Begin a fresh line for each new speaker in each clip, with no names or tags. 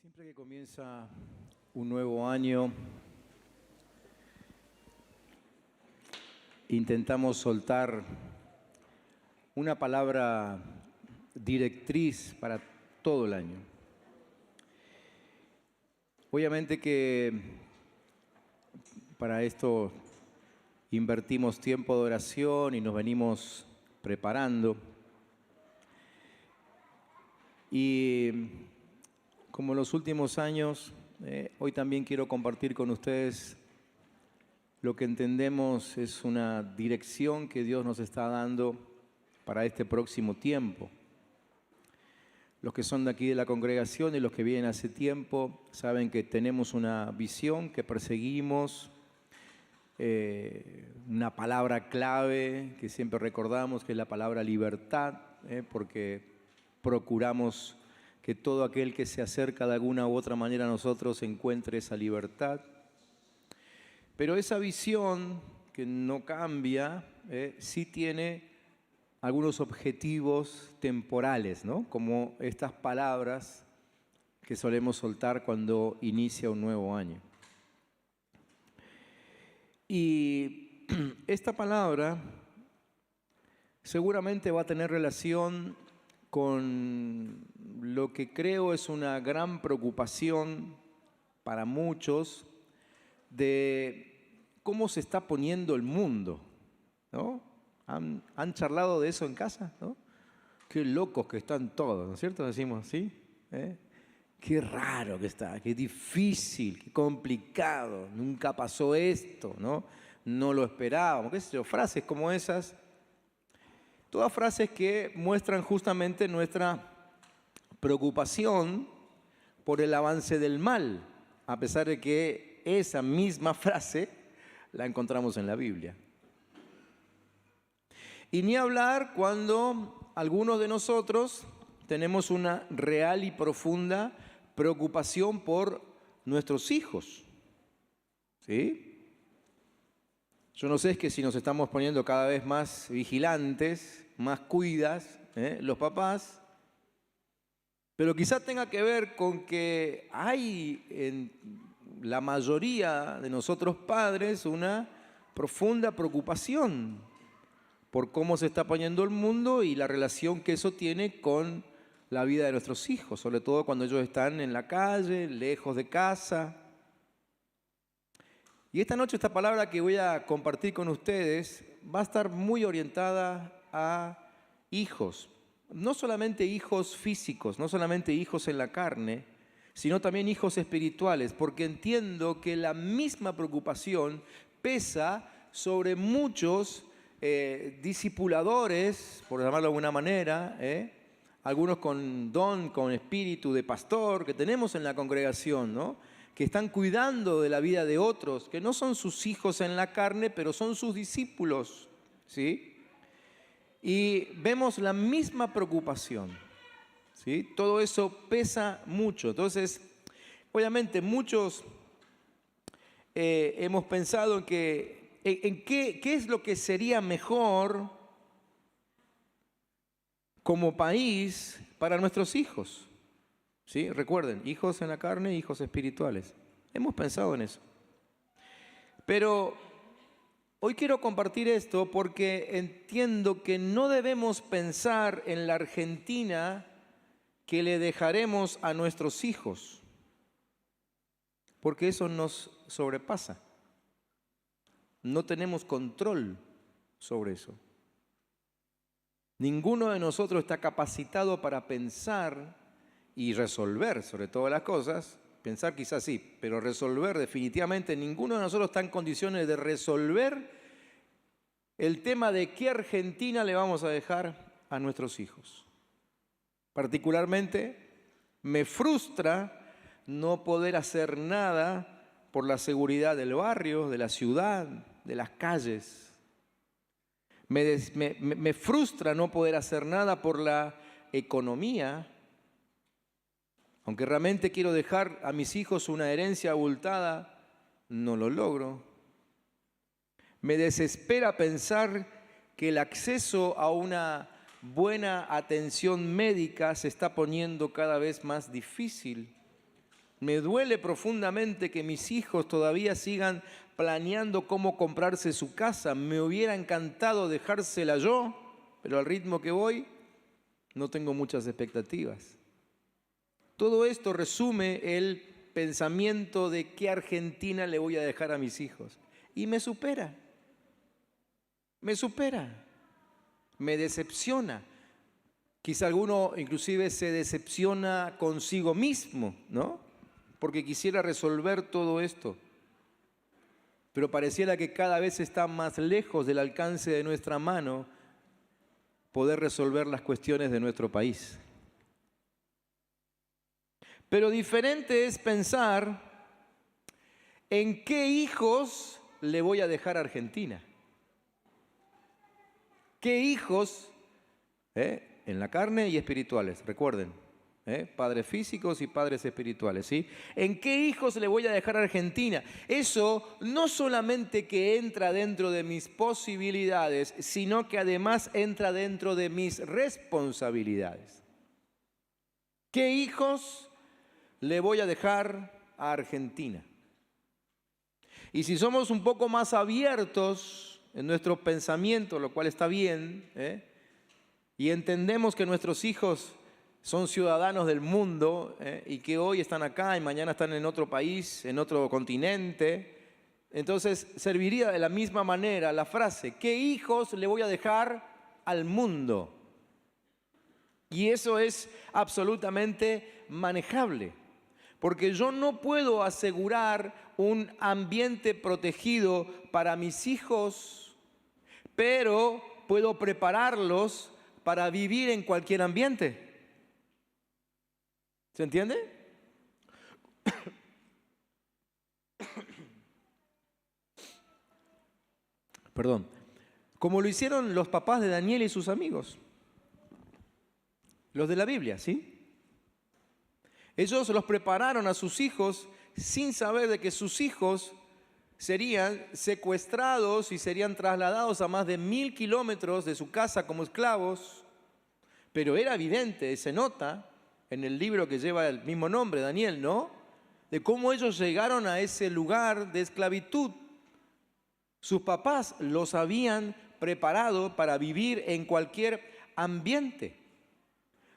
Siempre que comienza un nuevo año, intentamos soltar una palabra directriz para todo el año. Obviamente que para esto invertimos tiempo de oración y nos venimos preparando. Y como en los últimos años, hoy también quiero compartir con ustedes lo que entendemos es una dirección que Dios nos está dando para este próximo tiempo. Los que son de aquí de la congregación y los que vienen hace tiempo saben que tenemos una visión que perseguimos, una palabra clave que siempre recordamos, que es la palabra libertad, porque procuramos que todo aquel que se acerca de alguna u otra manera a nosotros encuentre esa libertad. Pero esa visión que no cambia, sí tiene algunos objetivos temporales, ¿no? Como estas palabras que solemos soltar cuando inicia un nuevo año. Y esta palabra seguramente va a tener relación con lo que creo es una gran preocupación para muchos de cómo se está poniendo el mundo, ¿no? ¿Han charlado de eso en casa, ¿no? Qué locos que están todos, ¿no es cierto? Decimos, ¿sí? Qué raro que está, qué difícil, qué complicado, nunca pasó esto, ¿no? No lo esperábamos, qué sé yo, frases como esas. Todas frases que muestran justamente nuestra preocupación por el avance del mal, a pesar de que esa misma frase la encontramos en la Biblia. Y ni hablar cuando algunos de nosotros tenemos una real y profunda preocupación por nuestros hijos, ¿sí? Yo no sé, es que si nos estamos poniendo cada vez más vigilantes, más cuidas, los papás, pero quizá tenga que ver con que hay en la mayoría de nosotros padres una profunda preocupación por cómo se está poniendo el mundo y la relación que eso tiene con la vida de nuestros hijos, sobre todo cuando ellos están en la calle, lejos de casa. Y esta noche esta palabra que voy a compartir con ustedes va a estar muy orientada a hijos. No solamente hijos físicos, no solamente hijos en la carne, sino también hijos espirituales, porque entiendo que la misma preocupación pesa sobre muchos discipuladores, por llamarlo de alguna manera, algunos con don, con espíritu de pastor que tenemos en la congregación, ¿no? Que están cuidando de la vida de otros, que no son sus hijos en la carne, pero son sus discípulos, ¿sí? Y vemos la misma preocupación, ¿sí? Todo eso pesa mucho. Entonces, obviamente, muchos hemos pensado en qué es lo que sería mejor como país para nuestros hijos. ¿Sí? Recuerden, hijos en la carne, hijos espirituales. Hemos pensado en eso. Pero hoy quiero compartir esto porque entiendo que no debemos pensar en la Argentina que le dejaremos a nuestros hijos, porque eso nos sobrepasa. No tenemos control sobre eso. Ninguno de nosotros está capacitado para pensar y resolver sobre todas las cosas. Pensar quizás sí, pero resolver definitivamente ninguno de nosotros está en condiciones de resolver el tema de qué Argentina le vamos a dejar a nuestros hijos. Particularmente me frustra no poder hacer nada por la seguridad del barrio, de la ciudad, de las calles. Me frustra no poder hacer nada por la economía. Aunque realmente quiero dejar a mis hijos una herencia abultada, no lo logro. Me desespera pensar que el acceso a una buena atención médica se está poniendo cada vez más difícil. Me duele profundamente que mis hijos todavía sigan planeando cómo comprarse su casa. Me hubiera encantado dejársela yo, pero al ritmo que voy, no tengo muchas expectativas. Todo esto resume el pensamiento de qué Argentina le voy a dejar a mis hijos. Y me supera, me decepciona. Quizá alguno inclusive se decepciona consigo mismo, ¿no? Porque quisiera resolver todo esto. Pero pareciera que cada vez está más lejos del alcance de nuestra mano poder resolver las cuestiones de nuestro país. Pero diferente es pensar en qué hijos le voy a dejar a Argentina. ¿Qué hijos? En la carne y espirituales, recuerden. Padres físicos y padres espirituales, ¿sí? ¿En qué hijos le voy a dejar a Argentina? Eso no solamente que entra dentro de mis posibilidades, sino que además entra dentro de mis responsabilidades. ¿Qué hijos le voy a dejar a Argentina? Y si somos un poco más abiertos en nuestro pensamiento, lo cual está bien, y entendemos que nuestros hijos son ciudadanos del mundo y que hoy están acá y mañana están en otro país, en otro continente, entonces serviría de la misma manera la frase, ¿qué hijos le voy a dejar al mundo? Y eso es absolutamente manejable, porque yo no puedo asegurar un ambiente protegido para mis hijos, pero puedo prepararlos para vivir en cualquier ambiente. ¿Se entiende? Perdón. Como lo hicieron los papás de Daniel y sus amigos. Los de la Biblia, ¿sí? Ellos los prepararon a sus hijos sin saber de que sus hijos serían secuestrados y serían trasladados a más de 1000 kilómetros de su casa como esclavos. Pero era evidente, se nota en el libro que lleva el mismo nombre, Daniel, ¿no? De cómo ellos llegaron a ese lugar de esclavitud. Sus papás los habían preparado para vivir en cualquier ambiente.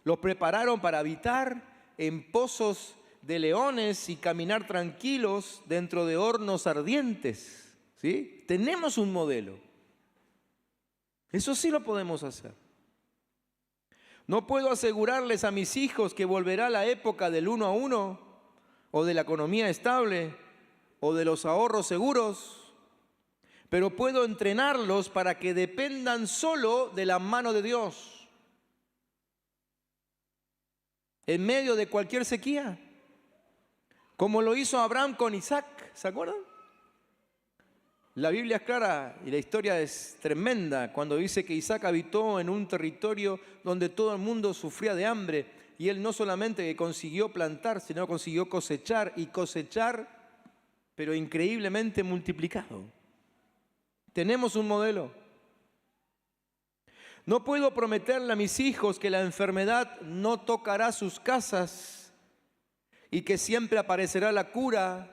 Los prepararon para habitar en pozos de leones y caminar tranquilos dentro de hornos ardientes, ¿sí? Tenemos un modelo. Eso sí lo podemos hacer. No puedo asegurarles a mis hijos que volverá la época del 1 a 1, o de la economía estable, o de los ahorros seguros, pero puedo entrenarlos para que dependan solo de la mano de Dios. En medio de cualquier sequía, como lo hizo Abraham con Isaac, ¿se acuerdan? La Biblia es clara y la historia es tremenda cuando dice que Isaac habitó en un territorio donde todo el mundo sufría de hambre y él no solamente consiguió plantar, sino consiguió cosechar y cosechar, pero increíblemente multiplicado. Tenemos un modelo. No puedo prometerle a mis hijos que la enfermedad no tocará sus casas y que siempre aparecerá la cura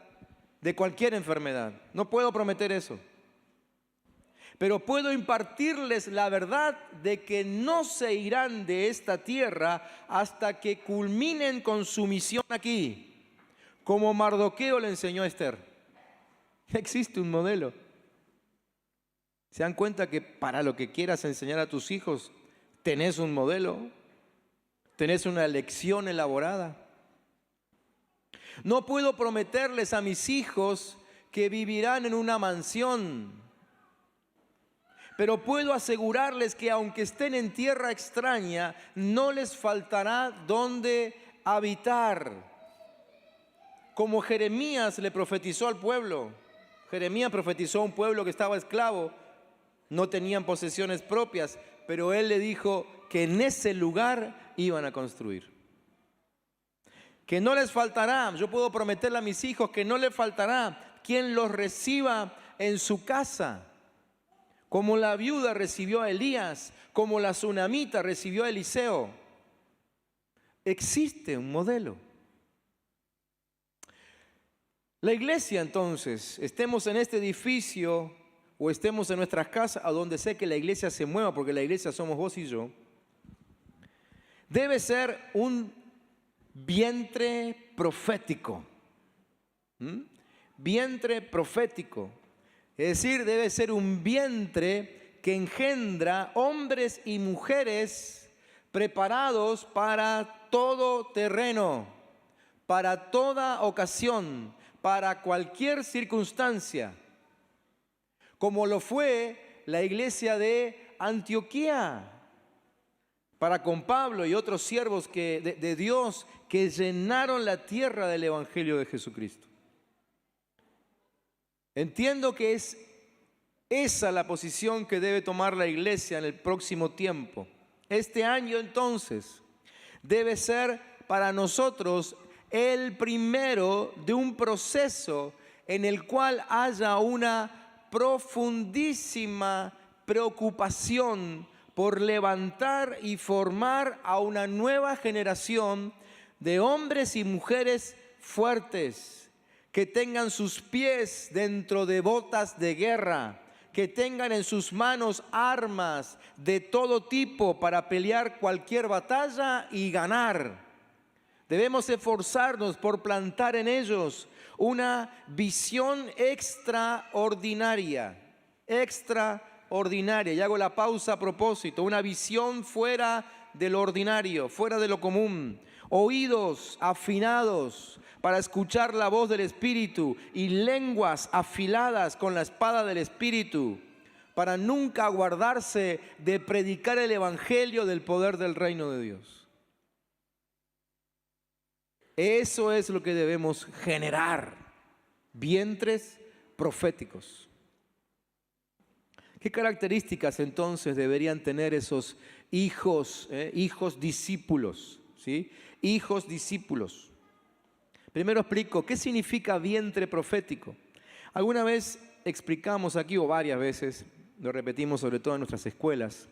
de cualquier enfermedad. No puedo prometer eso. Pero puedo impartirles la verdad de que no se irán de esta tierra hasta que culminen con su misión aquí, como Mardoqueo le enseñó a Esther. Existe un modelo. ¿Se dan cuenta que para lo que quieras enseñar a tus hijos, tenés un modelo? ¿Tenés una lección elaborada? No puedo prometerles a mis hijos que vivirán en una mansión, pero puedo asegurarles que aunque estén en tierra extraña, no les faltará dónde habitar. Como Jeremías le profetizó al pueblo. Jeremías profetizó a un pueblo que estaba esclavo, no tenían posesiones propias, pero él le dijo que en ese lugar iban a construir. Que no les faltará, yo puedo prometerle a mis hijos que no les faltará quien los reciba en su casa. Como la viuda recibió a Elías, como la tsunamita recibió a Eliseo. Existe un modelo. La iglesia, entonces, estemos en este edificio o estemos en nuestras casas, a donde sé que la iglesia se mueva, porque la iglesia somos vos y yo, debe ser un vientre profético. Vientre profético. Es decir, debe ser un vientre que engendra hombres y mujeres preparados para todo terreno, para toda ocasión, para cualquier circunstancia, como lo fue la iglesia de Antioquía, para con Pablo y otros siervos de Dios que llenaron la tierra del Evangelio de Jesucristo. Entiendo que es esa la posición que debe tomar la iglesia en el próximo tiempo. Este año, entonces, debe ser para nosotros el primero de un proceso en el cual haya una profundísima preocupación por levantar y formar a una nueva generación de hombres y mujeres fuertes, que tengan sus pies dentro de botas de guerra, que tengan en sus manos armas de todo tipo para pelear cualquier batalla y ganar. Debemos esforzarnos por plantar en ellos una visión extraordinaria. Y hago la pausa a propósito, una visión fuera de lo ordinario, fuera de lo común. Oídos afinados para escuchar la voz del Espíritu y lenguas afiladas con la espada del Espíritu, para nunca guardarse de predicar el Evangelio del poder del reino de Dios. Eso es lo que debemos generar, vientres proféticos. ¿Qué características entonces deberían tener esos hijos discípulos? ¿Sí? Hijos discípulos. Primero explico, ¿qué significa vientre profético? Alguna vez explicamos aquí, o varias veces, lo repetimos sobre todo en nuestras escuelas,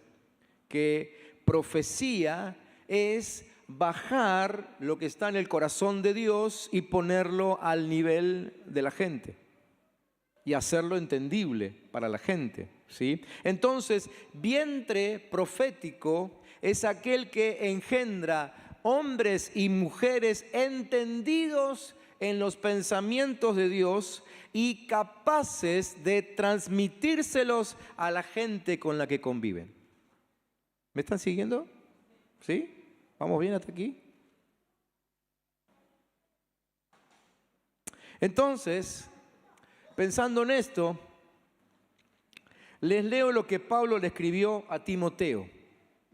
que profecía es bajar lo que está en el corazón de Dios y ponerlo al nivel de la gente y hacerlo entendible para la gente, ¿sí? Entonces, vientre profético es aquel que engendra hombres y mujeres entendidos en los pensamientos de Dios y capaces de transmitírselos a la gente con la que conviven. ¿Me están siguiendo? ¿Sí? ¿Vamos bien hasta aquí? Entonces, pensando en esto, les leo lo que Pablo le escribió a Timoteo.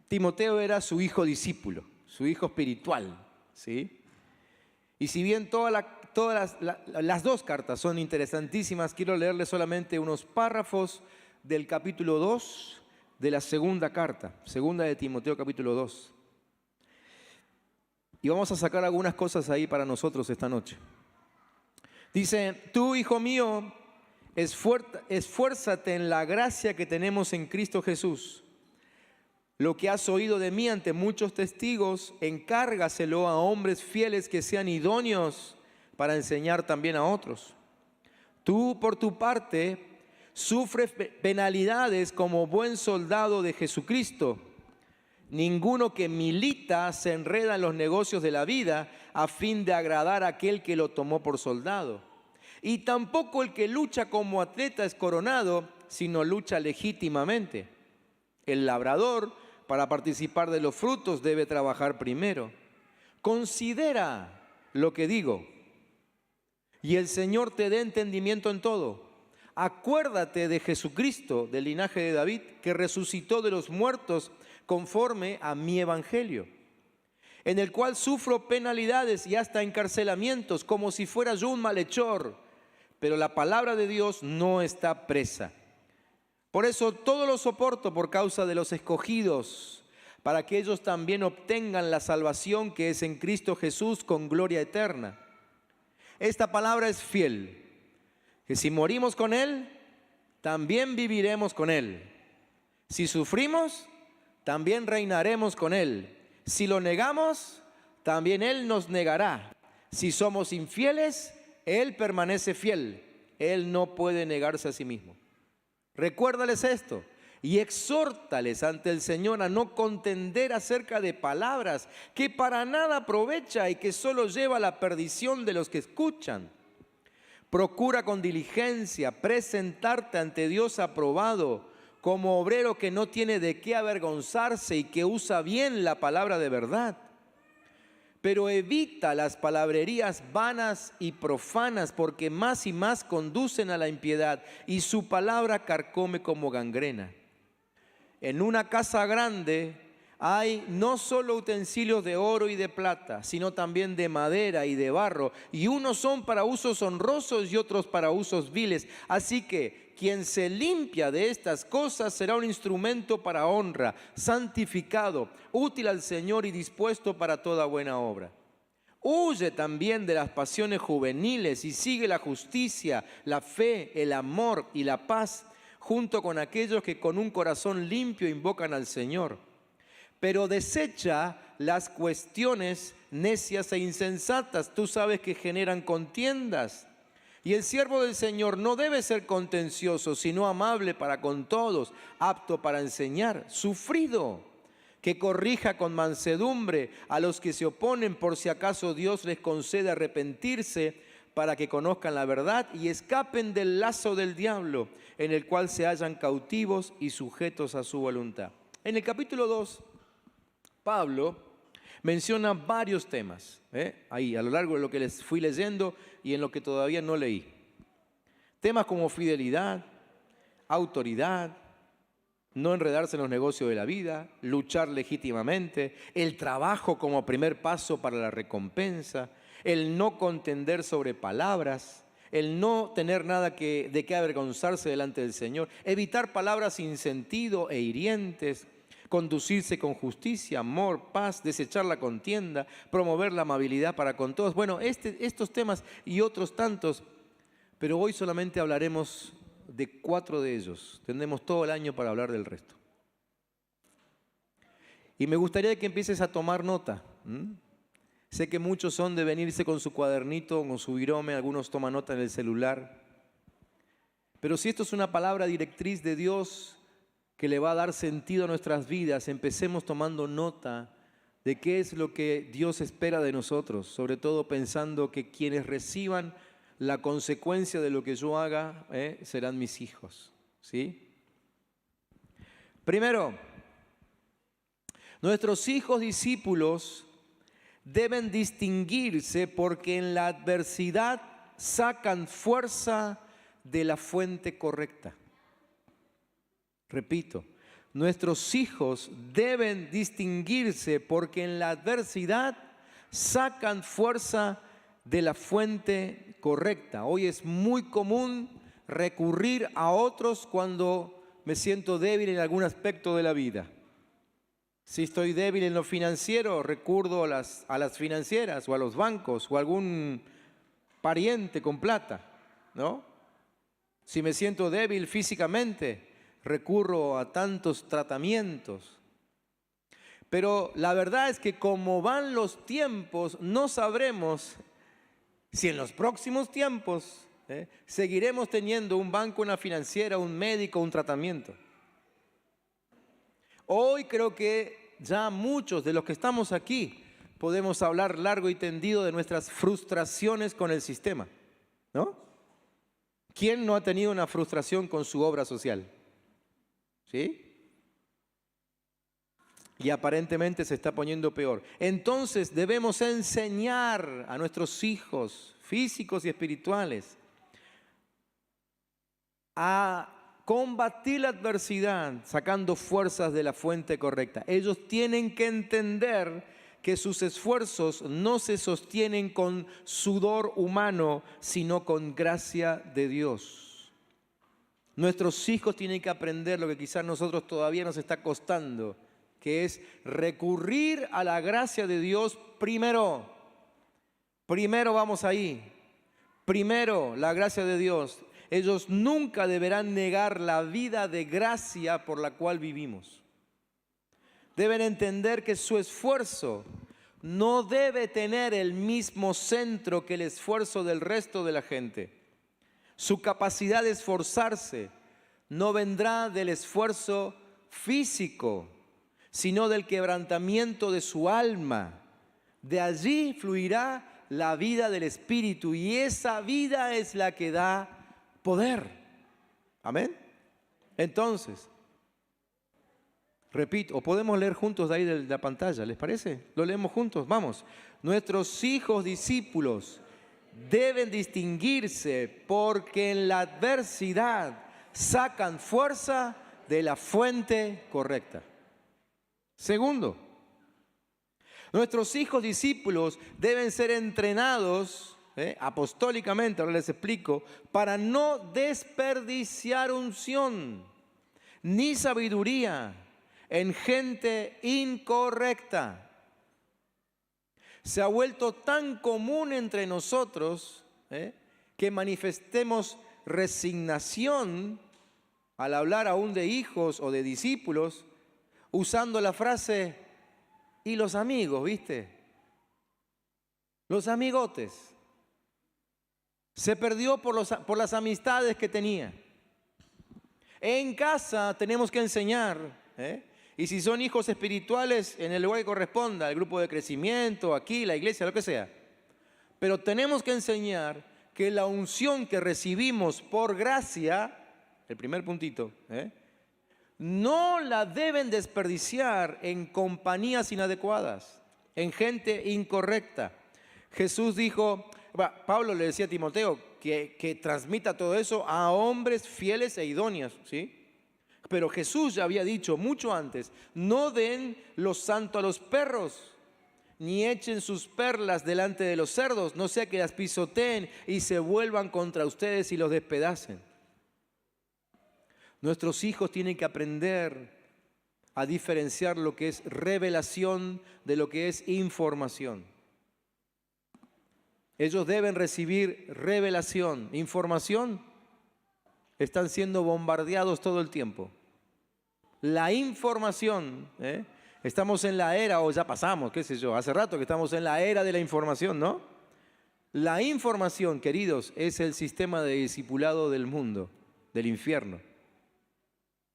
Timoteo era su hijo discípulo, su hijo espiritual, ¿sí? Y si bien todas las dos cartas son interesantísimas, quiero leerles solamente unos párrafos del capítulo 2 de la segunda carta, segunda de Timoteo capítulo 2. Y vamos a sacar algunas cosas ahí para nosotros esta noche. Dice, tú, hijo mío, esfuérzate en la gracia que tenemos en Cristo Jesús. Lo que has oído de mí ante muchos testigos, encárgaselo a hombres fieles que sean idóneos para enseñar también a otros. Tú, por tu parte, sufres penalidades como buen soldado de Jesucristo. Ninguno que milita se enreda en los negocios de la vida a fin de agradar a aquel que lo tomó por soldado. Y tampoco el que lucha como atleta es coronado, sino lucha legítimamente. El labrador, para participar de los frutos, debe trabajar primero. Considera lo que digo, y el Señor te dé entendimiento en todo. Acuérdate de Jesucristo, del linaje de David, que resucitó de los muertos conforme a mi evangelio, en el cual sufro penalidades y hasta encarcelamientos, como si fuera yo un malhechor, pero la palabra de Dios no está presa. Por eso todo lo soporto por causa de los escogidos, para que ellos también obtengan la salvación que es en Cristo Jesús con gloria eterna. Esta palabra es fiel, que si morimos con Él, también viviremos con Él. Si sufrimos, también reinaremos con Él. Si lo negamos, también Él nos negará. Si somos infieles, Él permanece fiel. Él no puede negarse a sí mismo. Recuérdales esto y exhórtales ante el Señor a no contender acerca de palabras que para nada aprovecha y que solo lleva a la perdición de los que escuchan. Procura con diligencia presentarte ante Dios aprobado, como obrero que no tiene de qué avergonzarse y que usa bien la palabra de verdad. Pero evita las palabrerías vanas y profanas, porque más y más conducen a la impiedad, y su palabra carcome como gangrena. En una casa grande hay no solo utensilios de oro y de plata, sino también de madera y de barro, y unos son para usos honrosos y otros para usos viles. Así que quien se limpia de estas cosas será un instrumento para honra, santificado, útil al Señor y dispuesto para toda buena obra. Huye también de las pasiones juveniles y sigue la justicia, la fe, el amor y la paz, junto con aquellos que con un corazón limpio invocan al Señor. Pero desecha las cuestiones necias e insensatas, tú sabes que generan contiendas. Y el siervo del Señor no debe ser contencioso, sino amable para con todos, apto para enseñar, sufrido, que corrija con mansedumbre a los que se oponen, por si acaso Dios les concede arrepentirse, para que conozcan la verdad y escapen del lazo del diablo, en el cual se hallan cautivos y sujetos a su voluntad. En el capítulo 2, Pablo menciona varios temas, ahí a lo largo de lo que les fui leyendo y en lo que todavía no leí. Temas como fidelidad, autoridad, no enredarse en los negocios de la vida, luchar legítimamente, el trabajo como primer paso para la recompensa, el no contender sobre palabras, el no tener nada de qué avergonzarse delante del Señor, evitar palabras sin sentido e hirientes, conducirse con justicia, amor, paz, desechar la contienda, promover la amabilidad para con todos. Bueno, estos temas y otros tantos, pero hoy solamente hablaremos de 4 de ellos. Tendremos todo el año para hablar del resto. Y me gustaría que empieces a tomar nota. Sé que muchos son de venirse con su cuadernito, con su virome, algunos toman nota en el celular. Pero si esto es una palabra directriz de Dios que le va a dar sentido a nuestras vidas, empecemos tomando nota de qué es lo que Dios espera de nosotros, sobre todo pensando que quienes reciban la consecuencia de lo que yo haga serán mis hijos, ¿sí? Primero, nuestros hijos discípulos deben distinguirse porque en la adversidad sacan fuerza de la fuente correcta. Repito, nuestros hijos deben distinguirse porque en la adversidad sacan fuerza de la fuente correcta. Hoy es muy común recurrir a otros cuando me siento débil en algún aspecto de la vida. Si estoy débil en lo financiero, recurro a las financieras o a los bancos o a algún pariente con plata, ¿no? Si me siento débil físicamente, recurro a tantos tratamientos. Pero la verdad es que como van los tiempos, no sabremos si en los próximos tiempos seguiremos teniendo un banco, una financiera, un médico, un tratamiento. Hoy creo que ya muchos de los que estamos aquí podemos hablar largo y tendido de nuestras frustraciones con el sistema, ¿no? ¿Quién no ha tenido una frustración con su obra social? ¿Sí? Y aparentemente se está poniendo peor. Entonces debemos enseñar a nuestros hijos físicos y espirituales a combatir la adversidad sacando fuerzas de la fuente correcta. Ellos tienen que entender que sus esfuerzos no se sostienen con sudor humano, sino con gracia de Dios. Nuestros hijos tienen que aprender lo que quizás nosotros todavía nos está costando, que es recurrir a la gracia de Dios primero. Primero vamos ahí. Primero la gracia de Dios. Ellos nunca deberán negar la vida de gracia por la cual vivimos. Deben entender que su esfuerzo no debe tener el mismo centro que el esfuerzo del resto de la gente. Su capacidad de esforzarse no vendrá del esfuerzo físico, sino del quebrantamiento de su alma. De allí fluirá la vida del Espíritu y esa vida es la que da poder. Amén. Entonces, repito, o podemos leer juntos de ahí de la pantalla, ¿les parece? Lo leemos juntos, vamos. Nuestros hijos discípulos deben distinguirse porque en la adversidad sacan fuerza de la fuente correcta. Segundo, nuestros hijos discípulos deben ser entrenados apostólicamente, ahora les explico, para no desperdiciar unción ni sabiduría en gente incorrecta. Se ha vuelto tan común entre nosotros que manifestemos resignación al hablar aún de hijos o de discípulos, usando la frase, y los amigos, ¿viste? Los amigotes. Se perdió por las amistades que tenía. En casa tenemos que enseñar, y si son hijos espirituales, en el lugar que corresponda, el grupo de crecimiento, aquí, la iglesia, lo que sea. Pero tenemos que enseñar que la unción que recibimos por gracia, el primer puntito, no la deben desperdiciar en compañías inadecuadas, en gente incorrecta. Jesús dijo, Pablo le decía a Timoteo que transmita todo eso a hombres fieles e idóneos, ¿sí? Pero Jesús ya había dicho mucho antes, no den lo santo a los perros, ni echen sus perlas delante de los cerdos, no sea que las pisoteen y se vuelvan contra ustedes y los despedacen. Nuestros hijos tienen que aprender a diferenciar lo que es revelación de lo que es información. Ellos deben recibir revelación, información. Están siendo bombardeados todo el tiempo. La información, estamos en la era, o ya pasamos, qué sé yo, hace rato que estamos en la era de la información, ¿no? La información, queridos, es el sistema de discipulado del mundo, del infierno.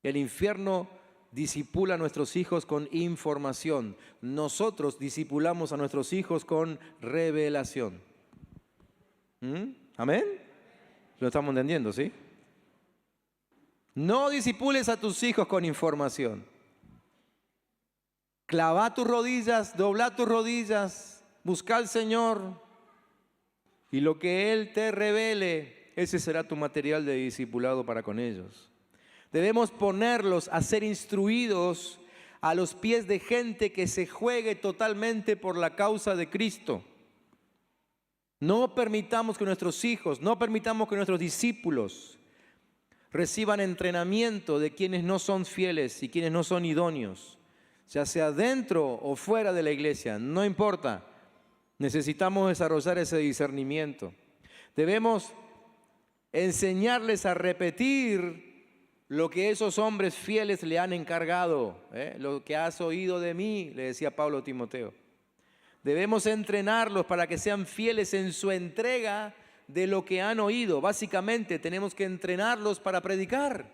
El infierno discipula a nuestros hijos con información. Nosotros discipulamos a nuestros hijos con revelación. ¿Amén? Lo estamos entendiendo, ¿sí? No disipules a tus hijos con información. Clava tus rodillas, dobla tus rodillas, busca al Señor y lo que Él te revele, ese será tu material de discipulado para con ellos. Debemos ponerlos a ser instruidos a los pies de gente que se juegue totalmente por la causa de Cristo. No permitamos que nuestros hijos, no permitamos que nuestros discípulos reciban entrenamiento de quienes no son fieles y quienes no son idóneos, ya sea dentro o fuera de la iglesia, no importa. Necesitamos desarrollar ese discernimiento. Debemos enseñarles a repetir lo que esos hombres fieles le han encargado, lo que has oído de mí, le decía Pablo a Timoteo. Debemos entrenarlos para que sean fieles en su entrega de lo que han oído. Básicamente tenemos que entrenarlos para predicar.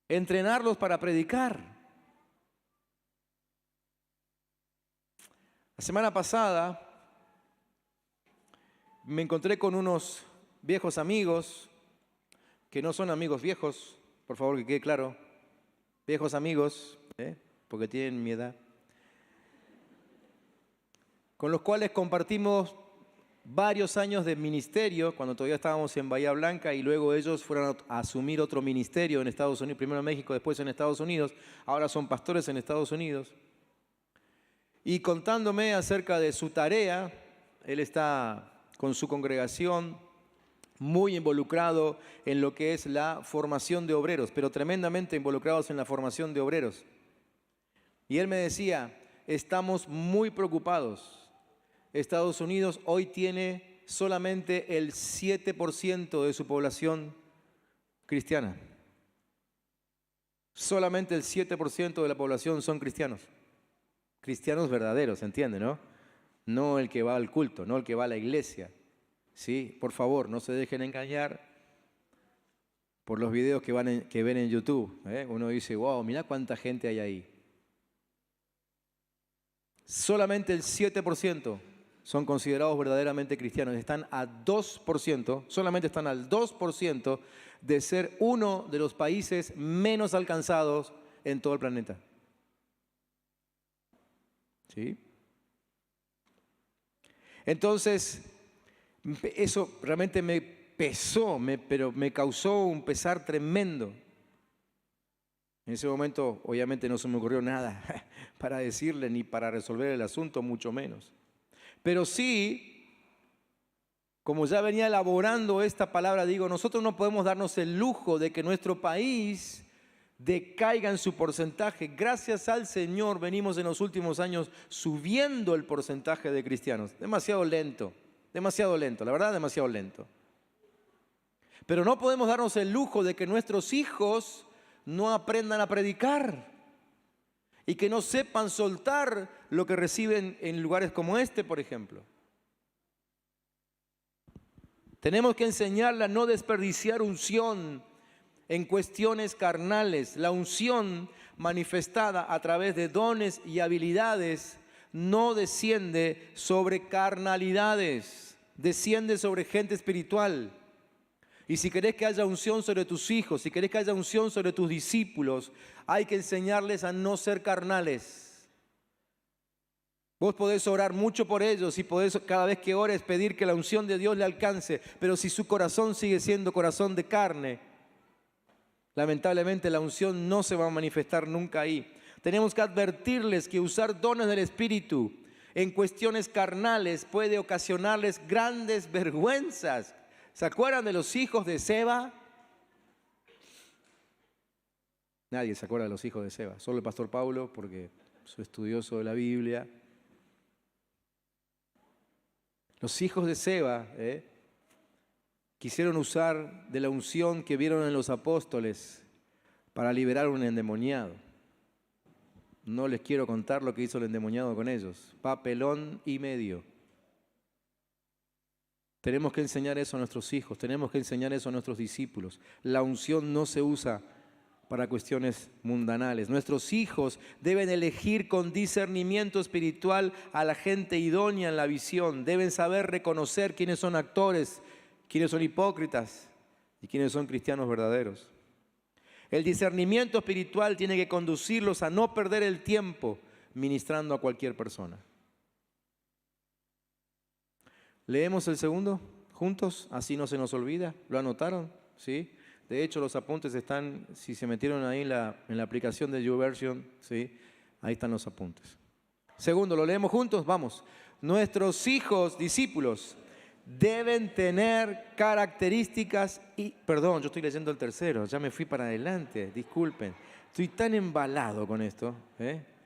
Entrenarlos para predicar. La semana pasada me encontré con unos viejos amigos, que no son amigos viejos, por favor que quede claro, viejos amigos, porque tienen mi edad, con los cuales compartimos varios años de ministerio, cuando todavía estábamos en Bahía Blanca, y luego ellos fueron a asumir otro ministerio en Estados Unidos, primero en México, después en Estados Unidos, ahora son pastores en Estados Unidos, y contándome acerca de su tarea. Él está con su congregación muy involucrado en lo que es la formación de obreros, pero tremendamente involucrados en la formación de obreros. Y él me decía, estamos muy preocupados. Estados Unidos hoy tiene solamente el 7% de su población cristiana. Solamente el 7% de la población son cristianos. Cristianos verdaderos, ¿entiende, no? No el que va al culto, no el que va a la iglesia. ¿Sí? Por favor, no se dejen engañar por los videos que ven en YouTube. Uno dice, wow, mira cuánta gente hay ahí. Solamente el 7% son considerados verdaderamente cristianos. Están a 2%, solamente están al 2% de ser uno de los países menos alcanzados en todo el planeta. ¿Sí? Entonces, eso realmente me pesó, pero me causó un pesar tremendo. En ese momento, obviamente, no se me ocurrió nada para decirle ni para resolver el asunto, mucho menos. Pero sí, como ya venía elaborando esta palabra, digo, nosotros no podemos darnos el lujo de que nuestro país decaiga en su porcentaje. Gracias al Señor venimos en los últimos años subiendo el porcentaje de cristianos. Demasiado lento, la verdad, demasiado lento. Pero no podemos darnos el lujo de que nuestros hijos no aprendan a predicar y que no sepan soltar lo que reciben en lugares como este, por ejemplo. Tenemos que enseñarle a no desperdiciar unción en cuestiones carnales. La unción manifestada a través de dones y habilidades no desciende sobre carnalidades, desciende sobre gente espiritual. Y si querés que haya unción sobre tus hijos, si querés que haya unción sobre tus discípulos, hay que enseñarles a no ser carnales. Vos podés orar mucho por ellos y podés cada vez que ores pedir que la unción de Dios le alcance, pero si su corazón sigue siendo corazón de carne, lamentablemente la unción no se va a manifestar nunca ahí. Tenemos que advertirles que usar dones del Espíritu en cuestiones carnales puede ocasionarles grandes vergüenzas. ¿Se acuerdan de los hijos de Seba? Nadie se acuerda de los hijos de Seba, solo el pastor Paulo, porque es estudioso de la Biblia. Los hijos de Seba quisieron usar de la unción que vieron en los apóstoles para liberar a un endemoniado. No les quiero contar lo que hizo el endemoniado con ellos. Papelón y medio. Tenemos que enseñar eso a nuestros hijos, tenemos que enseñar eso a nuestros discípulos. La unción no se usa para cuestiones mundanales. Nuestros hijos deben elegir con discernimiento espiritual a la gente idónea en la visión. Deben saber reconocer quiénes son actores, quiénes son hipócritas y quiénes son cristianos verdaderos. El discernimiento espiritual tiene que conducirlos a no perder el tiempo ministrando a cualquier persona. ¿Leemos el segundo juntos? Así no se nos olvida. ¿Lo anotaron? ¿Sí? De hecho, los apuntes están, si se metieron ahí en la aplicación de YouVersion, ¿sí? Ahí están los apuntes. Segundo, ¿lo leemos juntos? Vamos. Nuestros hijos, discípulos, deben tener características y... Perdón, yo estoy leyendo el tercero, ya me fui para adelante, disculpen. Estoy tan embalado con esto.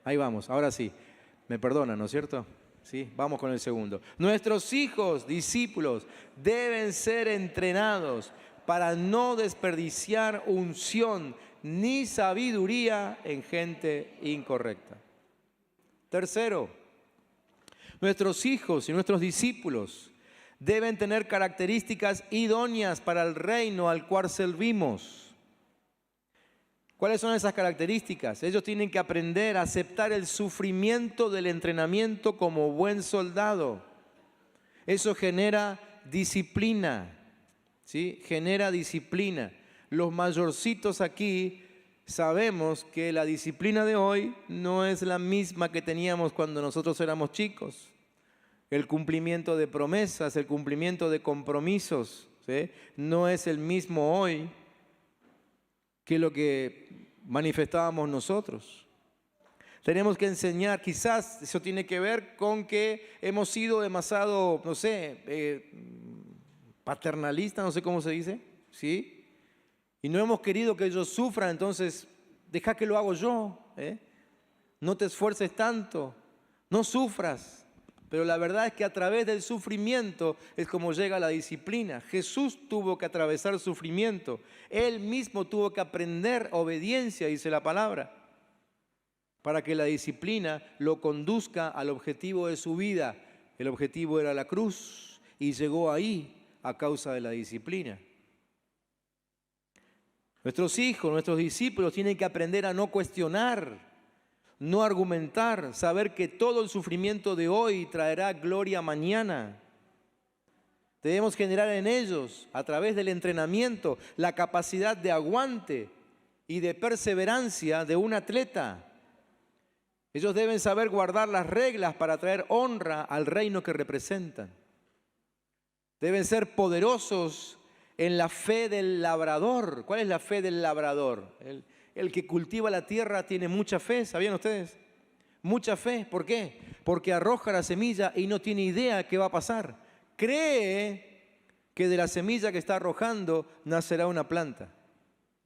Ahí vamos, ahora sí. Me perdonan, ¿no es cierto? Sí, vamos con el segundo. Nuestros hijos, discípulos, deben ser entrenados para no desperdiciar unción ni sabiduría en gente incorrecta. Tercero, nuestros hijos y nuestros discípulos deben tener características idóneas para el reino al cual servimos. ¿Cuáles son esas características? Ellos tienen que aprender a aceptar el sufrimiento del entrenamiento como buen soldado. Eso genera disciplina, ¿sí? Genera disciplina. Los mayorcitos aquí sabemos que la disciplina de hoy no es la misma que teníamos cuando nosotros éramos chicos. El cumplimiento de promesas, el cumplimiento de compromisos, ¿sí? No es el mismo hoy que lo que manifestábamos nosotros. Tenemos que enseñar, quizás eso tiene que ver con que hemos sido demasiado, no sé, paternalistas, no sé cómo se dice, ¿sí? Y no hemos querido que ellos sufran, entonces deja que lo hago yo, No te esfuerces tanto, no sufras. Pero la verdad es que a través del sufrimiento es como llega la disciplina. Jesús tuvo que atravesar sufrimiento. Él mismo tuvo que aprender obediencia, dice la palabra. para que la disciplina lo conduzca al objetivo de su vida. El objetivo era la cruz y llegó ahí a causa de la disciplina. Nuestros hijos, nuestros discípulos tienen que aprender a no cuestionar, no argumentar, saber que todo el sufrimiento de hoy traerá gloria mañana. Debemos generar en ellos, a través del entrenamiento, la capacidad de aguante y de perseverancia de un atleta. Ellos deben saber guardar las reglas para traer honra al reino que representan. Deben ser poderosos en la fe del labrador. ¿Cuál es la fe del labrador? El que cultiva la tierra tiene mucha fe, ¿sabían ustedes? Mucha fe. ¿Por qué? Porque arroja la semilla y no tiene idea qué va a pasar. Cree que de la semilla que está arrojando nacerá una planta.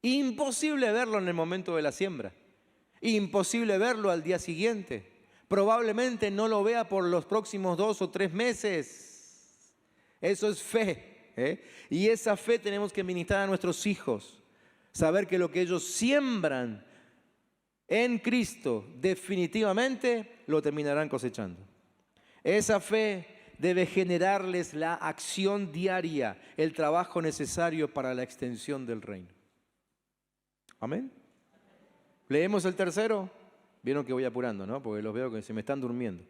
Imposible verlo en el momento de la siembra. Imposible verlo al día siguiente. Probablemente no lo vea por los próximos 2 o 3 meses. Eso es fe, ¿eh? Y esa fe tenemos que ministrar a nuestros hijos. Saber que lo que ellos siembran en Cristo definitivamente lo terminarán cosechando. Esa fe debe generarles la acción diaria, el trabajo necesario para la extensión del reino. Amén. Leemos el tercero. Vieron que voy apurando, ¿no? Porque los veo que se me están durmiendo.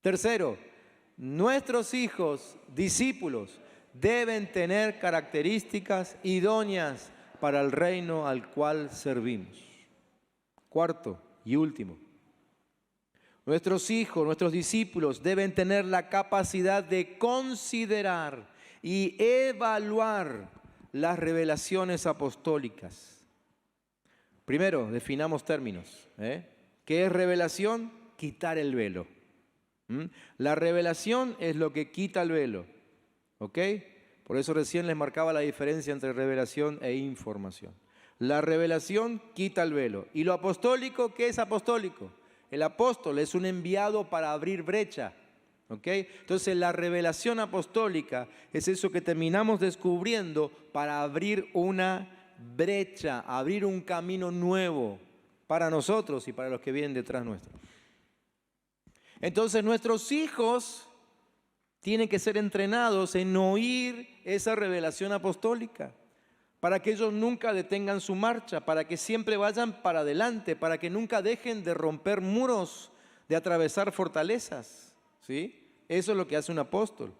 Tercero, nuestros hijos, discípulos, deben tener características idóneas para el reino al cual servimos. Cuarto y último, nuestros hijos, nuestros discípulos deben tener la capacidad de considerar y evaluar las revelaciones apostólicas. Primero, definamos términos. ¿Qué es revelación? Quitar el velo. La revelación es lo que quita el velo. ¿Ok? Por eso recién les marcaba la diferencia entre revelación e información. La revelación quita el velo. ¿Y lo apostólico? ¿Qué es apostólico? El apóstol es un enviado para abrir brecha. ¿Ok? Entonces la revelación apostólica es eso que terminamos descubriendo para abrir una brecha, abrir un camino nuevo para nosotros y para los que vienen detrás nuestro. Entonces nuestros hijos tienen que ser entrenados en oír esa revelación apostólica, para que ellos nunca detengan su marcha, para que siempre vayan para adelante, para que nunca dejen de romper muros, de atravesar fortalezas, ¿sí? Eso es lo que hace un apóstol.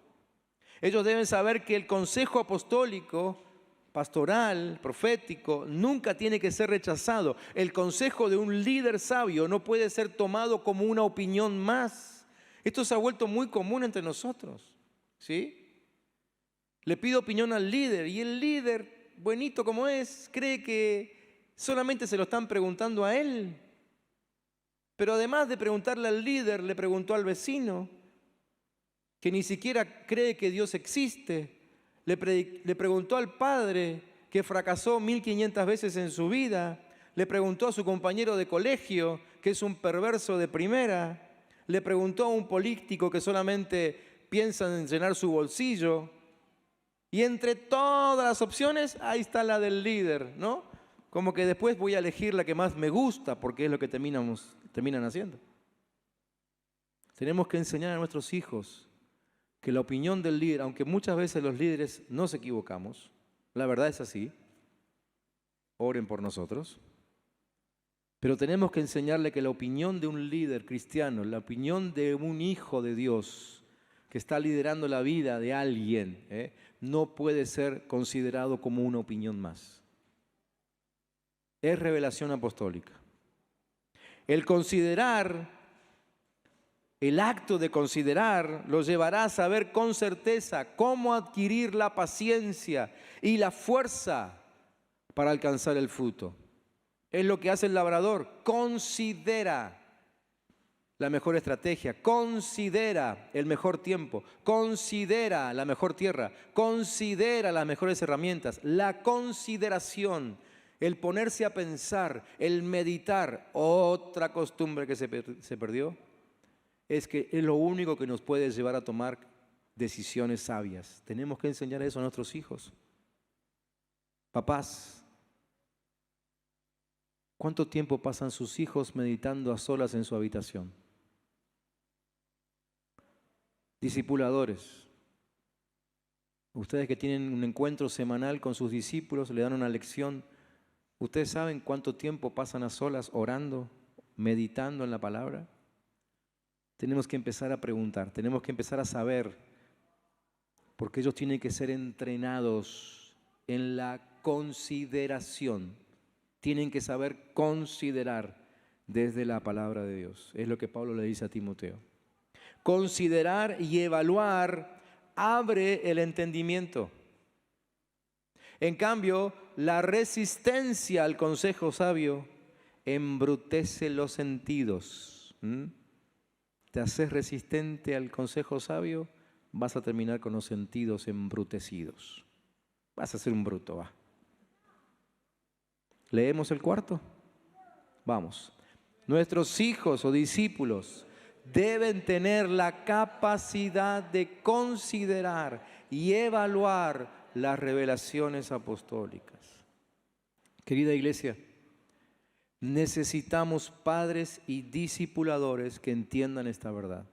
Ellos deben saber que el consejo apostólico, pastoral, profético, nunca tiene que ser rechazado. El consejo de un líder sabio no puede ser tomado como una opinión más. Esto se ha vuelto muy común entre nosotros, ¿sí? Le pido opinión al líder y el líder, buenito como es, cree que solamente se lo están preguntando a él. Pero además de preguntarle al líder, le preguntó al vecino, que ni siquiera cree que Dios existe. Le preguntó al padre, que fracasó 1500 veces en su vida. Le preguntó a su compañero de colegio, que es un perverso de primera. Le preguntó a un político que solamente piensa en llenar su bolsillo. Y entre todas las opciones, ahí está la del líder, ¿no? Como que después voy a elegir la que más me gusta, porque es lo que terminan haciendo. Tenemos que enseñar a nuestros hijos que la opinión del líder, aunque muchas veces los líderes nos equivocamos, la verdad es así, oren por nosotros, pero tenemos que enseñarle que la opinión de un líder cristiano, la opinión de un hijo de Dios que está liderando la vida de alguien, no puede ser considerado como una opinión más. Es revelación apostólica. El acto de considerar lo llevará a saber con certeza cómo adquirir la paciencia y la fuerza para alcanzar el fruto. Es lo que hace el labrador. Considera la mejor estrategia, considera el mejor tiempo, considera la mejor tierra, considera las mejores herramientas. La consideración, el ponerse a pensar, el meditar, otra costumbre que se perdió, es que es lo único que nos puede llevar a tomar decisiones sabias. Tenemos que enseñar eso a nuestros hijos. Papás, ¿Cuánto tiempo pasan sus hijos meditando a solas en su habitación? Discipuladores, ustedes que tienen un encuentro semanal con sus discípulos, le dan una lección, ¿ustedes saben cuánto tiempo pasan a solas orando, meditando en la palabra? Tenemos que empezar a preguntar, tenemos que empezar a saber, porque ellos tienen que ser entrenados en la consideración. Tienen que saber considerar desde la palabra de Dios. Es lo que Pablo le dice a Timoteo. Considerar y evaluar abre el entendimiento. En cambio, la resistencia al consejo sabio embrutece los sentidos. Te haces resistente al consejo sabio, vas a terminar con los sentidos embrutecidos. Vas a ser un bruto, va. ¿Leemos el cuarto? Vamos. Nuestros hijos o discípulos deben tener la capacidad de considerar y evaluar las revelaciones apostólicas. Querida iglesia, necesitamos padres y discipuladores que entiendan esta verdad.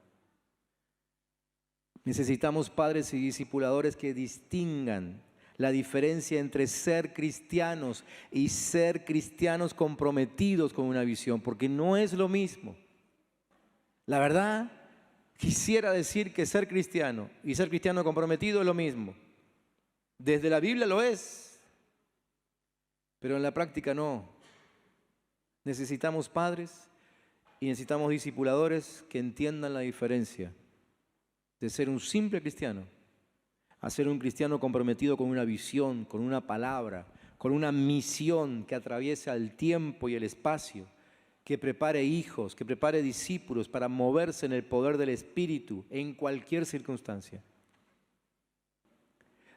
Necesitamos padres y discipuladores que distingan la diferencia entre ser cristianos y ser cristianos comprometidos con una visión, porque no es lo mismo. La verdad, quisiera decir que ser cristiano y ser cristiano comprometido es lo mismo. Desde la Biblia lo es, pero en la práctica no. Necesitamos padres y necesitamos discipuladores que entiendan la diferencia de ser un simple cristiano a ser un cristiano comprometido con una visión, con una palabra, con una misión que atraviesa el tiempo y el espacio, que prepare hijos, que prepare discípulos para moverse en el poder del Espíritu en cualquier circunstancia.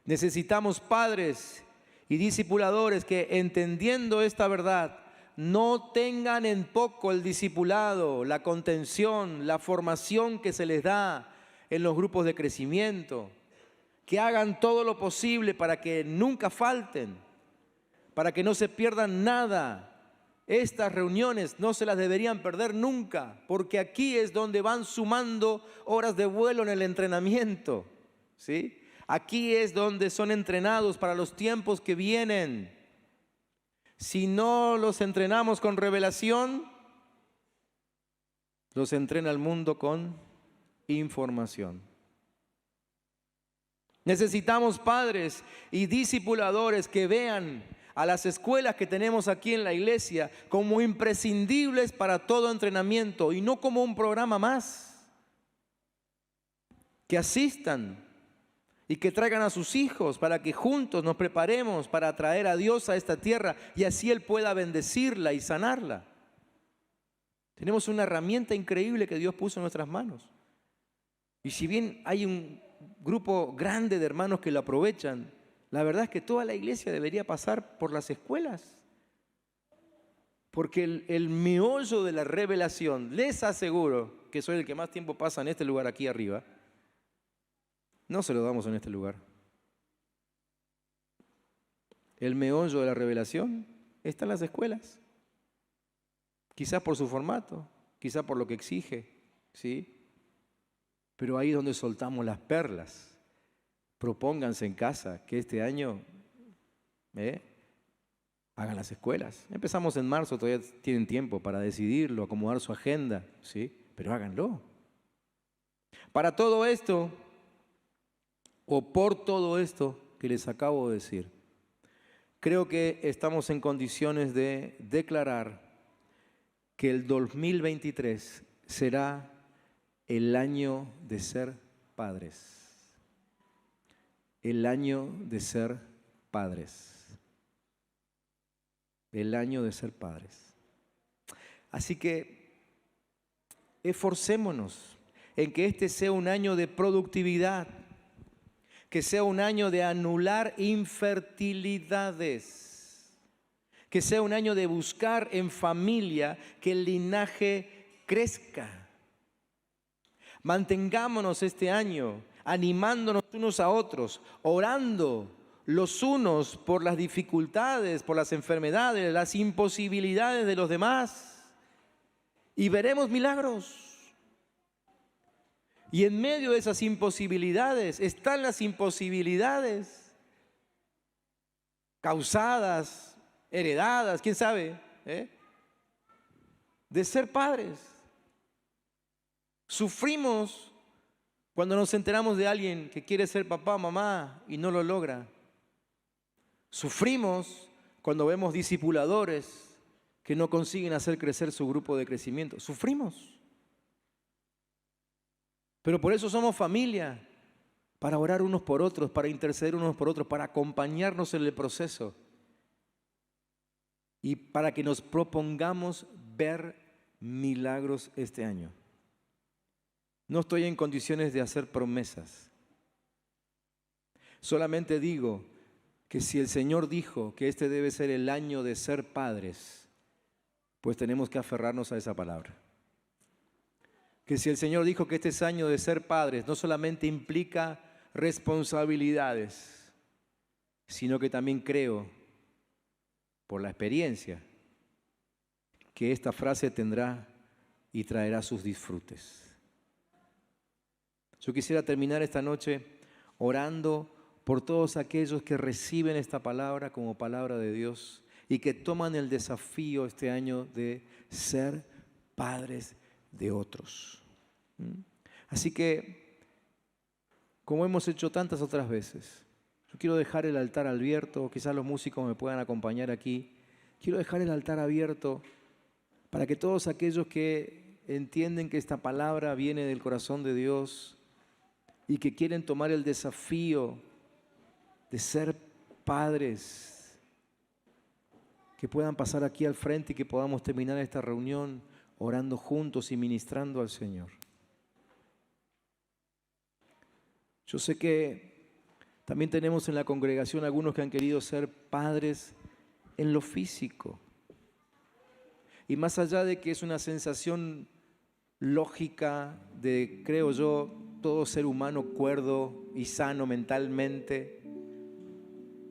Necesitamos padres y discipuladores que, entendiendo esta verdad, no tengan en poco el discipulado, la contención, la formación que se les da en los grupos de crecimiento, que hagan todo lo posible para que nunca falten, para que no se pierdan nada. Estas reuniones no se las deberían perder nunca, porque aquí es donde van sumando horas de vuelo en el entrenamiento, ¿sí? Aquí es donde son entrenados para los tiempos que vienen. Si no los entrenamos con revelación, los entrena el mundo con información. Necesitamos padres y discipuladores que vean a las escuelas que tenemos aquí en la iglesia como imprescindibles para todo entrenamiento y no como un programa más. Que asistan y que traigan a sus hijos para que juntos nos preparemos para traer a Dios a esta tierra y así Él pueda bendecirla y sanarla. Tenemos una herramienta increíble que Dios puso en nuestras manos. Y si bien hay un grupo grande de hermanos que lo aprovechan, la verdad es que toda la iglesia debería pasar por las escuelas. Porque el meollo de la revelación, les aseguro que soy el que más tiempo pasa en este lugar aquí arriba, no se lo damos en este lugar. El meollo de la revelación está en las escuelas. Quizás por su formato, quizás por lo que exige, ¿sí? Pero ahí es donde soltamos las perlas. Propónganse en casa que este año hagan las escuelas. Empezamos en marzo, todavía tienen tiempo para decidirlo, acomodar su agenda, ¿sí? Pero háganlo. Para todo esto, o por todo esto que les acabo de decir, creo que estamos en condiciones de declarar que el 2023 será el año de ser padres. El año de ser padres. El año de ser padres. Así que esforcémonos en que este sea un año de productividad, que sea un año de anular infertilidades, que sea un año de buscar en familia que el linaje crezca. Mantengámonos este año animándonos unos a otros, orando los unos por las dificultades, por las enfermedades, las imposibilidades de los demás, y veremos milagros. Y en medio de esas imposibilidades están las imposibilidades causadas, heredadas, quién sabe, de ser padres. Sufrimos cuando nos enteramos de alguien que quiere ser papá o mamá y no lo logra. Sufrimos cuando vemos discipuladores que no consiguen hacer crecer su grupo de crecimiento. Sufrimos. Pero por eso somos familia, para orar unos por otros, para interceder unos por otros, para acompañarnos en el proceso y para que nos propongamos ver milagros este año. No estoy en condiciones de hacer promesas. Solamente digo que si el Señor dijo que este debe ser el año de ser padres, pues tenemos que aferrarnos a esa palabra. Que si el Señor dijo que este es año de ser padres, no solamente implica responsabilidades, sino que también creo, por la experiencia, que esta frase tendrá y traerá sus disfrutes. Yo quisiera terminar esta noche orando por todos aquellos que reciben esta palabra como palabra de Dios y que toman el desafío este año de ser padres de otros. Así que, como hemos hecho tantas otras veces, yo quiero dejar el altar abierto, quizás los músicos me puedan acompañar aquí. Quiero dejar el altar abierto para que todos aquellos que entienden que esta palabra viene del corazón de Dios y que quieren tomar el desafío de ser padres, que puedan pasar aquí al frente y que podamos terminar esta reunión orando juntos y ministrando al Señor. Yo sé que también tenemos en la congregación algunos que han querido ser padres en lo físico. Y más allá de que es una sensación lógica de, creo yo, todo ser humano cuerdo y sano mentalmente,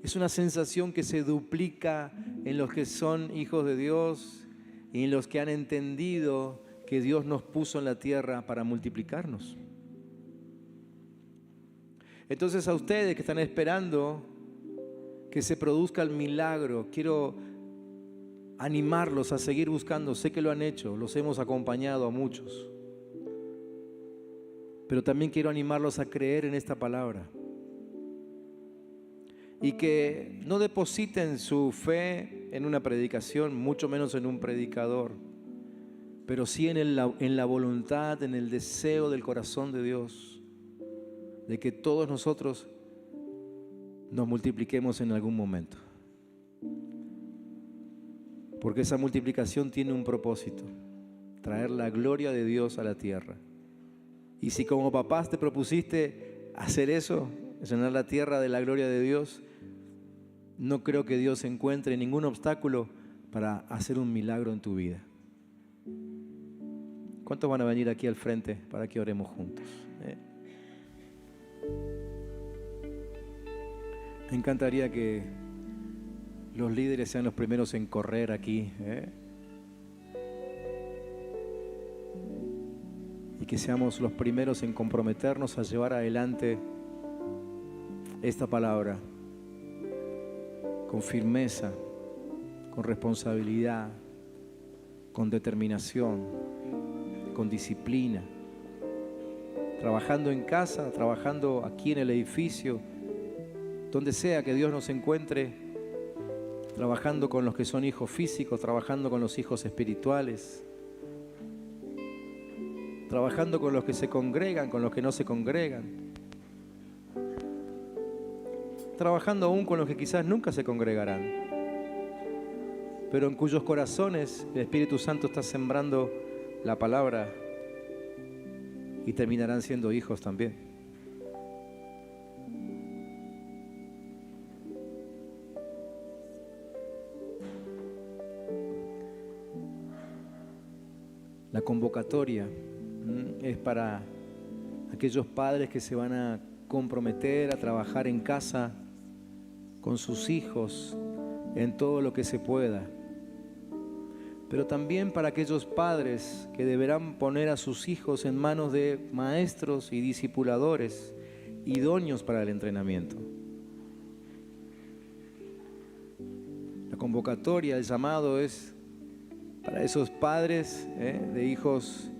es una sensación que se duplica en los que son hijos de Dios y en los que han entendido que Dios nos puso en la tierra para multiplicarnos. Entonces a ustedes que están esperando que se produzca el milagro, quiero animarlos a seguir buscando. Sé que lo han hecho, los hemos acompañado a muchos. Pero también quiero animarlos a creer en esta palabra. Y que no depositen su fe en una predicación, mucho menos en un predicador, pero sí en la voluntad, en el deseo del corazón de Dios, de que todos nosotros nos multipliquemos en algún momento. Porque esa multiplicación tiene un propósito: traer la gloria de Dios a la tierra. Y si como papás te propusiste hacer eso, llenar la tierra de la gloria de Dios, no creo que Dios encuentre ningún obstáculo para hacer un milagro en tu vida. ¿Cuántos van a venir aquí al frente para que oremos juntos? Me encantaría que los líderes sean los primeros en correr aquí, y que seamos los primeros en comprometernos a llevar adelante esta palabra con firmeza, con responsabilidad, con determinación, con disciplina, trabajando en casa, trabajando aquí en el edificio, donde sea que Dios nos encuentre, trabajando con los que son hijos físicos, trabajando con los hijos espirituales, trabajando con los que se congregan, con los que no se congregan, trabajando aún con los que quizás nunca se congregarán, pero en cuyos corazones el Espíritu Santo está sembrando la palabra y terminarán siendo hijos también. La convocatoria es para aquellos padres que se van a comprometer a trabajar en casa con sus hijos en todo lo que se pueda. Pero también para aquellos padres que deberán poner a sus hijos en manos de maestros y discipuladores idóneos para el entrenamiento. La convocatoria, el llamado es para esos padres de hijos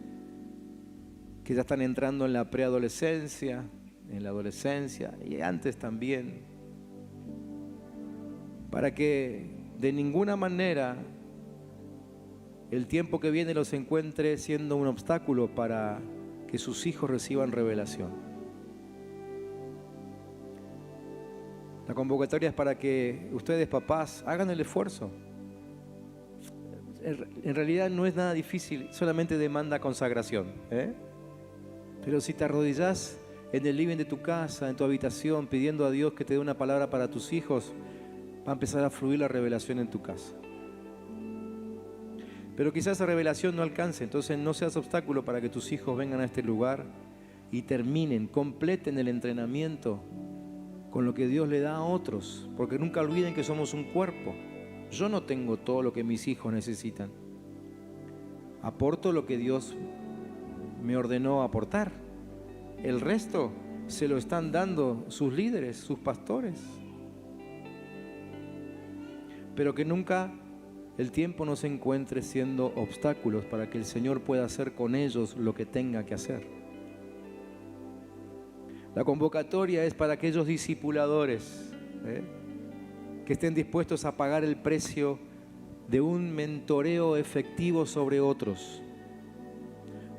que ya están entrando en la preadolescencia, en la adolescencia y antes también, para que de ninguna manera el tiempo que viene los encuentre siendo un obstáculo para que sus hijos reciban revelación. La convocatoria es para que ustedes, papás, hagan el esfuerzo. En realidad no es nada difícil, solamente demanda consagración, Pero si te arrodillás en el living de tu casa, en tu habitación, pidiendo a Dios que te dé una palabra para tus hijos, va a empezar a fluir la revelación en tu casa. Pero quizás esa revelación no alcance, entonces no seas obstáculo para que tus hijos vengan a este lugar y terminen, completen el entrenamiento con lo que Dios le da a otros, porque nunca olviden que somos un cuerpo. Yo no tengo todo lo que mis hijos necesitan. Aporto lo que Dios me ordenó aportar. El resto se lo están dando sus líderes, sus pastores. Pero que nunca el tiempo no se encuentre siendo obstáculos para que el Señor pueda hacer con ellos lo que tenga que hacer. La convocatoria es para aquellos discipuladores que estén dispuestos a pagar el precio de un mentoreo efectivo sobre otros.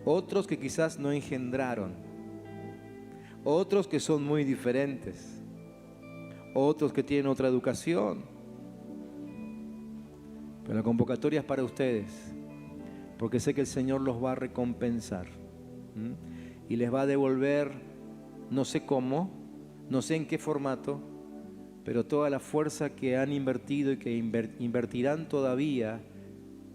Otros que quizás no engendraron. Otros que son muy diferentes. Otros que tienen otra educación. Pero la convocatoria es para ustedes, porque sé que el Señor los va a recompensar y les va a devolver, no sé cómo, no sé en qué formato, pero toda la fuerza que han invertido y que invertirán todavía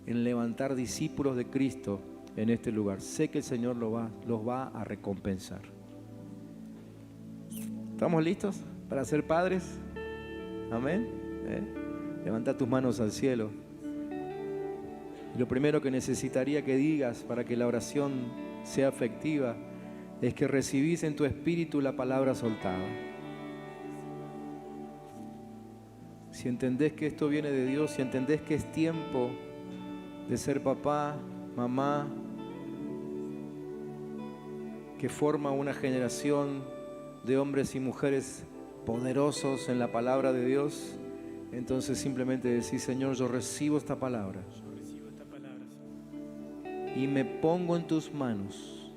en levantar discípulos de Cristo en este lugar. Sé que el Señor los va a recompensar. ¿Estamos listos para ser padres? Amén. Levanta tus manos al cielo. Y lo primero que necesitaría que digas para que la oración sea efectiva es que recibís en tu espíritu la palabra soltada. Si entendés que esto viene de Dios, si entendés que es tiempo de ser papá, mamá, que forma una generación de hombres y mujeres poderosos en la palabra de Dios, entonces simplemente decís: Señor, yo recibo esta palabra y me pongo en tus manos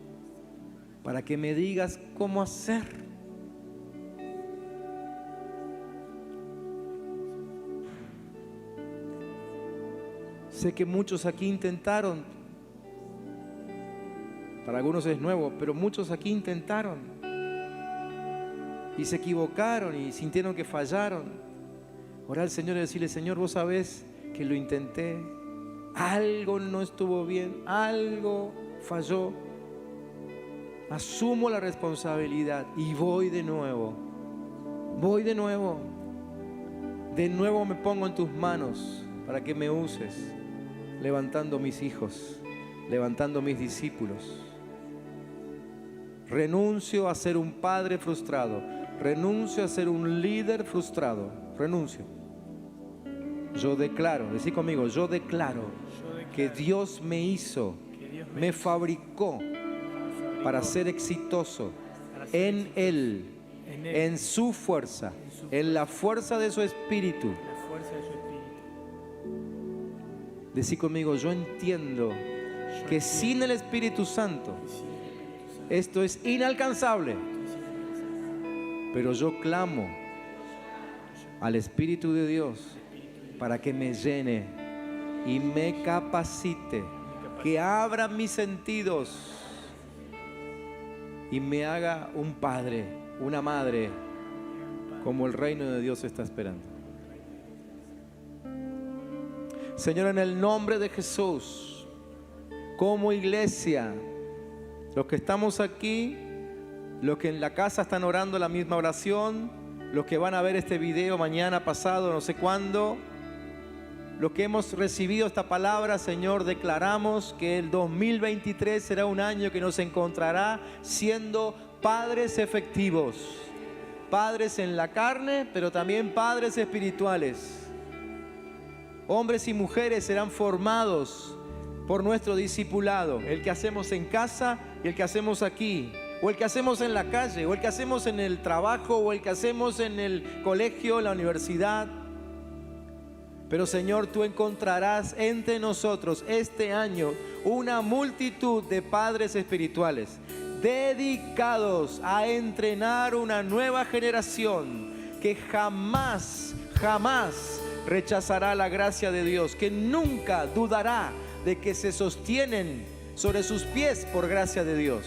para que me digas cómo hacer. Sé que muchos aquí intentaron, para algunos es nuevo, pero muchos aquí intentaron y se equivocaron y sintieron que fallaron. Orar al Señor y decirle: Señor, vos sabés que lo intenté, algo no estuvo bien, algo falló. Asumo la responsabilidad y voy de nuevo. De nuevo me pongo en tus manos para que me uses, levantando mis hijos, levantando mis discípulos. Renuncio a ser un padre frustrado, renuncio a ser un líder frustrado, renuncio. Yo declaro, decí conmigo, yo declaro que Dios me hizo, me fabricó para ser exitoso en Él, en su fuerza, en la fuerza de su Espíritu. Decí conmigo, yo entiendo que sin el Espíritu Santo esto es inalcanzable, pero yo clamo al Espíritu de Dios para que me llene y me capacite, que abra mis sentidos y me haga un padre, una madre, como el reino de Dios está esperando. Señor, en el nombre de Jesús, como iglesia, los que estamos aquí, los que en la casa están orando la misma oración, los que van a ver este video mañana, pasado, no sé cuándo, los que hemos recibido esta palabra, Señor, declaramos que el 2023 será un año que nos encontrará siendo padres efectivos, padres en la carne, pero también padres espirituales. Hombres y mujeres serán formados por nuestro discipulado, el que hacemos en casa y el que hacemos aquí, o el que hacemos en la calle, o el que hacemos en el trabajo, o el que hacemos en el colegio, en la universidad. Pero Señor, tú encontrarás entre nosotros este año una multitud de padres espirituales dedicados a entrenar una nueva generación que jamás rechazará la gracia de Dios, que nunca dudará de que se sostienen sobre sus pies por gracia de Dios.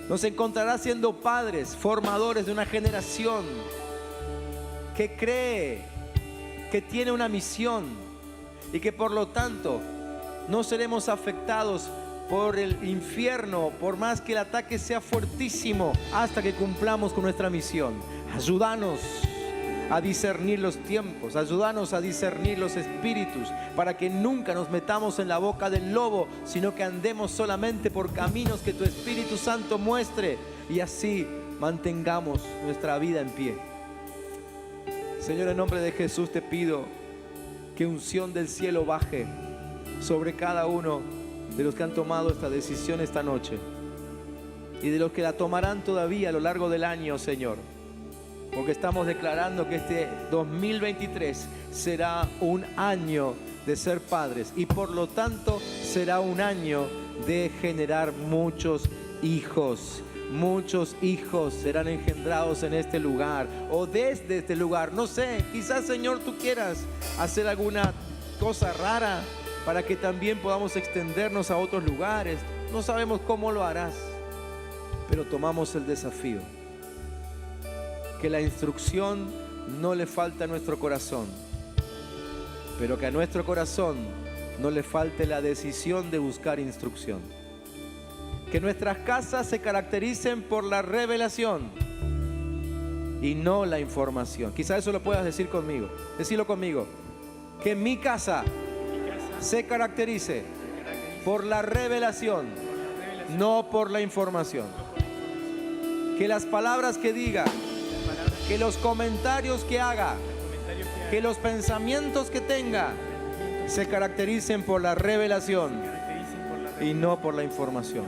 Nos encontrará siendo padres, formadores de una generación que cree, que tiene una misión y que por lo tanto no seremos afectados por el infierno, por más que el ataque sea fuertísimo, hasta que cumplamos con nuestra misión. Ayúdanos a discernir los tiempos, ayúdanos a discernir los espíritus, para que nunca nos metamos en la boca del lobo, sino que andemos solamente por caminos que tu Espíritu Santo muestre, y así mantengamos nuestra vida en pie. Señor, en nombre de Jesús te pido que unción del cielo baje sobre cada uno de los que han tomado esta decisión esta noche, y de los que la tomarán todavía a lo largo del año, Señor. Porque estamos declarando que este 2023 será un año de ser padres, y por lo tanto será un año de generar muchos hijos. Muchos hijos serán engendrados en este lugar o desde este lugar. No sé, quizás, Señor, tú quieras hacer alguna cosa rara para que también podamos extendernos a otros lugares. No sabemos cómo lo harás, pero tomamos el desafío. Que la instrucción no le falte a nuestro corazón, pero que a nuestro corazón no le falte la decisión de buscar instrucción. Que nuestras casas se caractericen por la revelación y no la información. Quizás eso lo puedas decir conmigo. Decirlo conmigo. Que mi casa se caracterice por la revelación, no por la información. Que las palabras que diga, que los comentarios que haga, que los pensamientos que tenga se caractericen por la revelación y no por la información.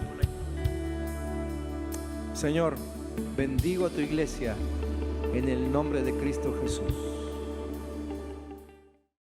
Señor, bendigo a tu iglesia en el nombre de Cristo Jesús.